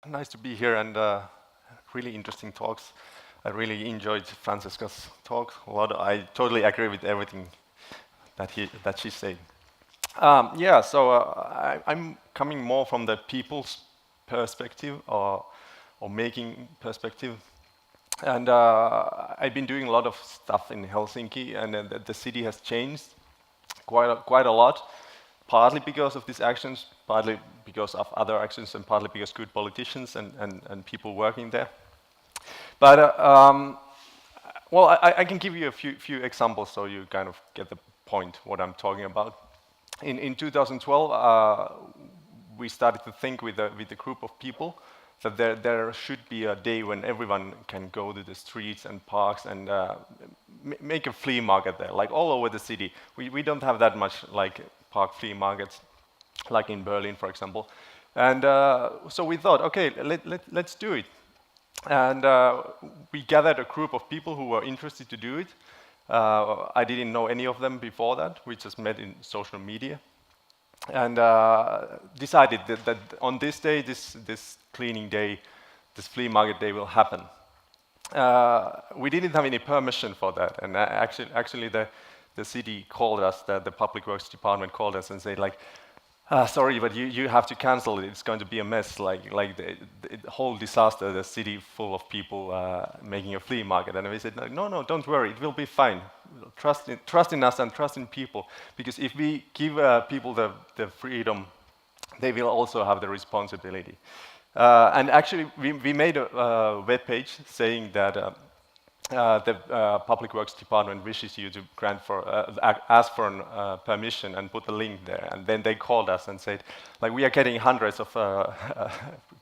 Nice to be here and really interesting talks. I really enjoyed Francesca's talk. I totally agree with everything that she said. I'm coming more from the people's perspective or making perspective, and I've been doing a lot of stuff in Helsinki, and the city has changed quite a lot. Partly because of these actions, partly because of other actions, and partly because good politicians and people working there. But I can give you a few examples so you kind of get the point what I'm talking about. In 2012, we started to think with a group of people that there should be a day when everyone can go to the streets and parks and make a flea market there, like all over the city. We don't have that much like park flea markets, like in Berlin, for example. And so we thought, okay, let's do it. And we gathered a group of people who were interested to do it. I didn't know any of them before that. We just met in social media. And decided that on this day, this cleaning day, this flea market day will happen. We didn't have any permission for that. And actually the city called us, the public works department called us and said like, sorry, but you have to cancel it. It's going to be a mess, like the whole disaster, the city full of people making a flea market. And we said, no, don't worry, it will be fine. Trust in us and trust in people, because if we give people the freedom, they will also have the responsibility. And actually, we made a web page saying that the Public Works Department wishes you to ask for permission and put a link there. And then they called us and said, like, we are getting hundreds of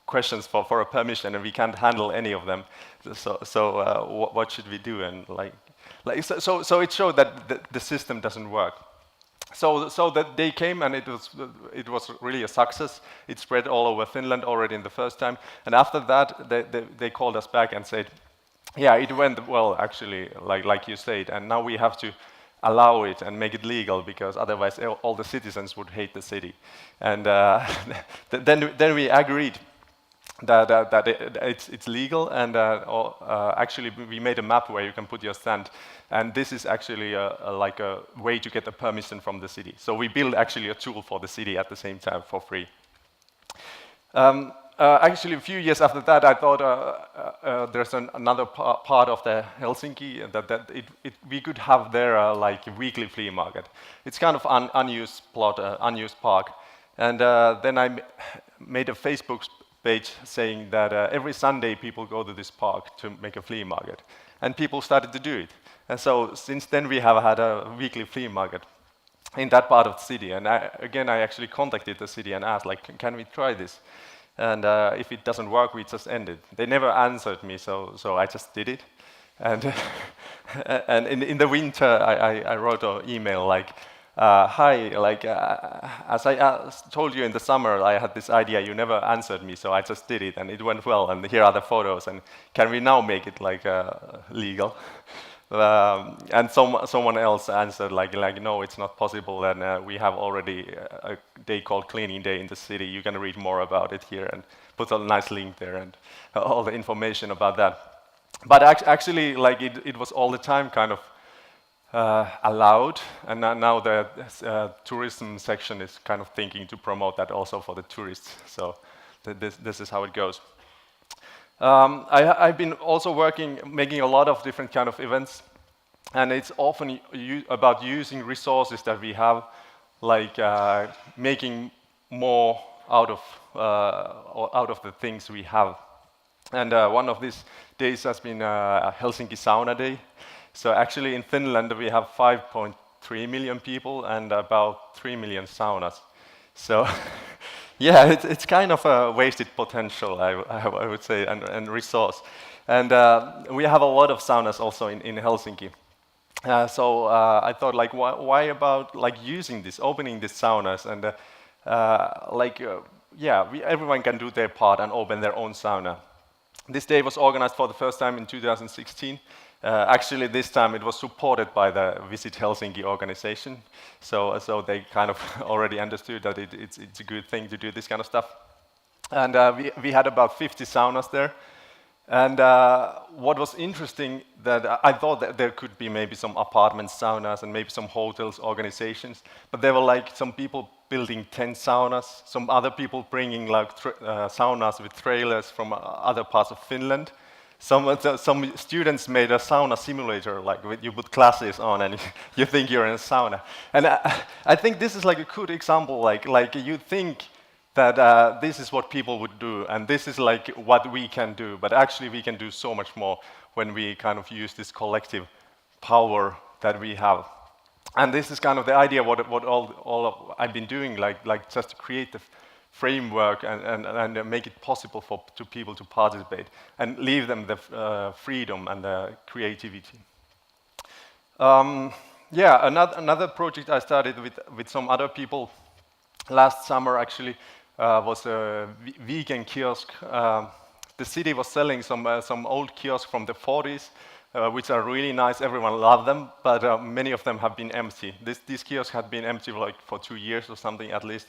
questions for a permission, and we can't handle any of them. So what should we do? And so it showed that the system doesn't work. So that they came, and it was really a success. It spread all over Finland already in the first time. And after that, they called us back and said, yeah, it went well, actually, like you said, and now we have to allow it and make it legal, because otherwise all the citizens would hate the city. And then we agreed that it's legal, and actually we made a map where you can put your stand, and this is actually like a way to get a permission from the city. So we built actually a tool for the city at the same time for free. Actually, a few years after that, I thought there's another part of the Helsinki that we could have there like a weekly flea market. It's kind of unused plot, unused park. And then I made a Facebook page saying that every Sunday people go to this park to make a flea market. And people started to do it. And so since then we have had a weekly flea market in that part of the city. And I actually contacted the city and asked, like, can we try this? And if it doesn't work, we just end it. They never answered me, so I just did it. And and in the winter, I wrote an email like, hi, like as I told you in the summer, I had this idea. You never answered me, so I just did it, and it went well. And here are the photos. And can we now make it like legal? And someone else answered like no, it's not possible, and we have already a day called Cleaning Day in the city. You can read more about it here, and put a nice link there and all the information about that. But actually, like it was all the time kind of allowed, and now the tourism section is kind of thinking to promote that also for the tourists. So this is how it goes. I've been also making a lot of different kind of events, and it's often about using resources that we have, like making more out of the things we have. And one of these days has been Helsinki Sauna Day. So actually in Finland we have 5.3 million people and about 3 million saunas. So yeah, it's kind of a wasted potential, I would say, and resource. And we have a lot of saunas also in Helsinki. So I thought, like, why about like using this, opening these saunas, and everyone can do their part and open their own sauna. This day was organized for the first time in 2016. Actually, this time it was supported by the Visit Helsinki organization, so they kind of already understood that it's a good thing to do this kind of stuff. and we had about 50 saunas there. And what was interesting that I thought that there could be maybe some apartment saunas and maybe some hotels, organizations, but there were like some people building 10 saunas, some other people bringing like saunas with trailers from other parts of Finland. Some students made a sauna simulator, like you put glasses on and you think you're in a sauna. And I think this is like a good example, like you think that this is what people would do, and this is like what we can do, but actually we can do so much more when we kind of use this collective power that we have. And this is kind of the idea what all of I've been doing, like just to create the framework and make it possible for people to participate and leave them the freedom and the creativity. Yeah, another project I started with some other people last summer actually was a vegan kiosk. The city was selling some old kiosks from the 40s, which are really nice. Everyone loved them, but many of them have been empty. These kiosks had been empty like for 2 years or something at least.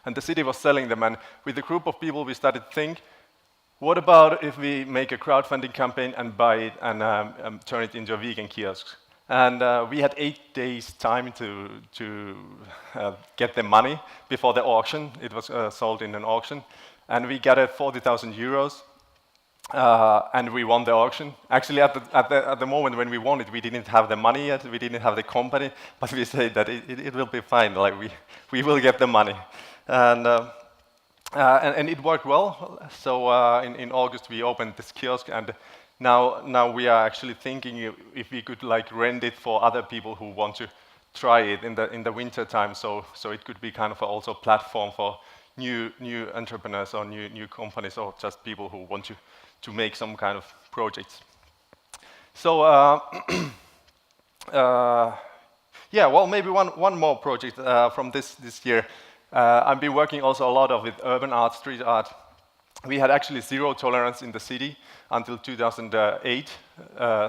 And the city was selling them, and with a group of people we started to think, what about if we make a crowdfunding campaign and buy it and turn it into a vegan kiosk? And we had 8 days time to get the money before the auction. It was sold in an auction. And we got 40,000 euros, and we won the auction. Actually, at the moment when we won it, we didn't have the money yet, we didn't have the company, but we said that it will be fine, like we will get the money. And it worked well. So in August we opened this kiosk, and now we are actually thinking if we could like rent it for other people who want to try it in the winter time. So it could be kind of also a platform for new entrepreneurs or new companies or just people who want to make some kind of projects. So yeah, well, maybe one more project from this year. I've been working also a lot with urban art, street art. We had actually zero tolerance in the city until 2008.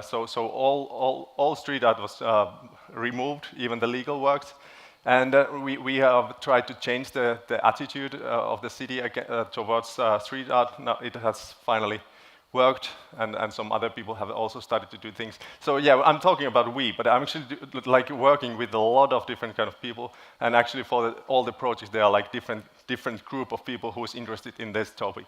So all street art was removed, even the legal works. And we have tried to change the attitude of the city towards street art. Now it has finally worked, and some other people have also started to do things. So yeah, I'm talking about we, but I'm actually like working with a lot of different kind of people. And actually for all the projects, there are like different group of people who is interested in this topic.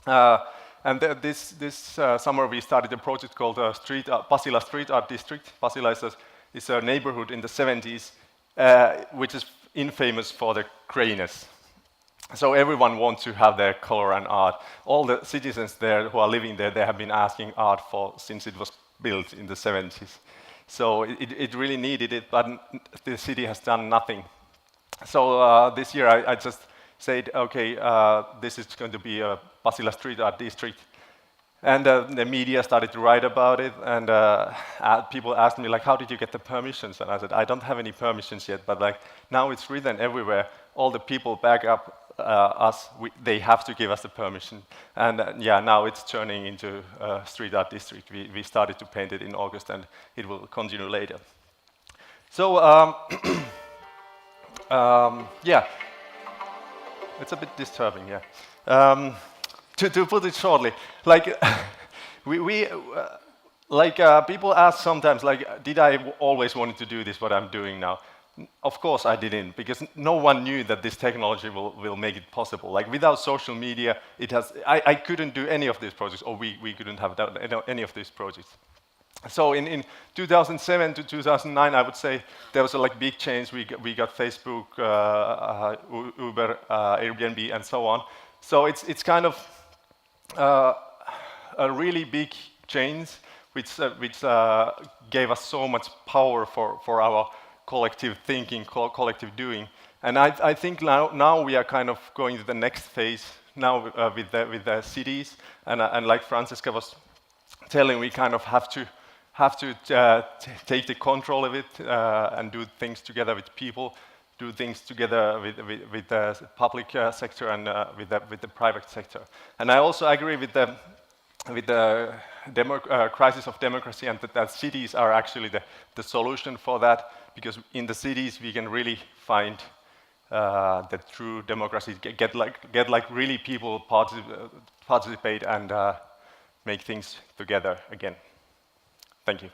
And this summer we started a project called Pasila Street Art District. Pasila is a neighborhood in the 70s, which is infamous for the grayness. So everyone wants to have their color and art. All the citizens there who are living there, they have been asking art since it was built in the 70s. So it really needed it, but the city has done nothing. So this year I just said, okay, this is going to be a Pasila Street Art District. And the media started to write about it, and people asked me, like, how did you get the permissions? And I said, I don't have any permissions yet, but like now it's written everywhere. All the people back up us, they have to give us the permission. And yeah, now it's turning into a street art district. We started to paint it in August, and it will continue later. So yeah, it's a bit disturbing, yeah. To put it shortly, like people ask sometimes, like, did I always wanted to do this, what I'm doing now? Of course I didn't, because no one knew that this technology will make it possible. Like without social media, I couldn't do any of these projects, or we couldn't have done any of these projects. So in 2007 to 2009, I would say there was a like big change. We got Facebook, Uber, Airbnb, and so on. So it's kind of a really big change, which gave us so much power for our collective thinking, collective doing. And I think now we are kind of going to the next phase now with the cities, and like Francesca was telling, we kind of have to take the control of it and do things together with people, do things together with the public sector and with the private sector. And I also agree with the crisis of democracy, and that cities are actually the solution for that, because in the cities we can really find that true democracy get like really people participate and make things together again. Thank you.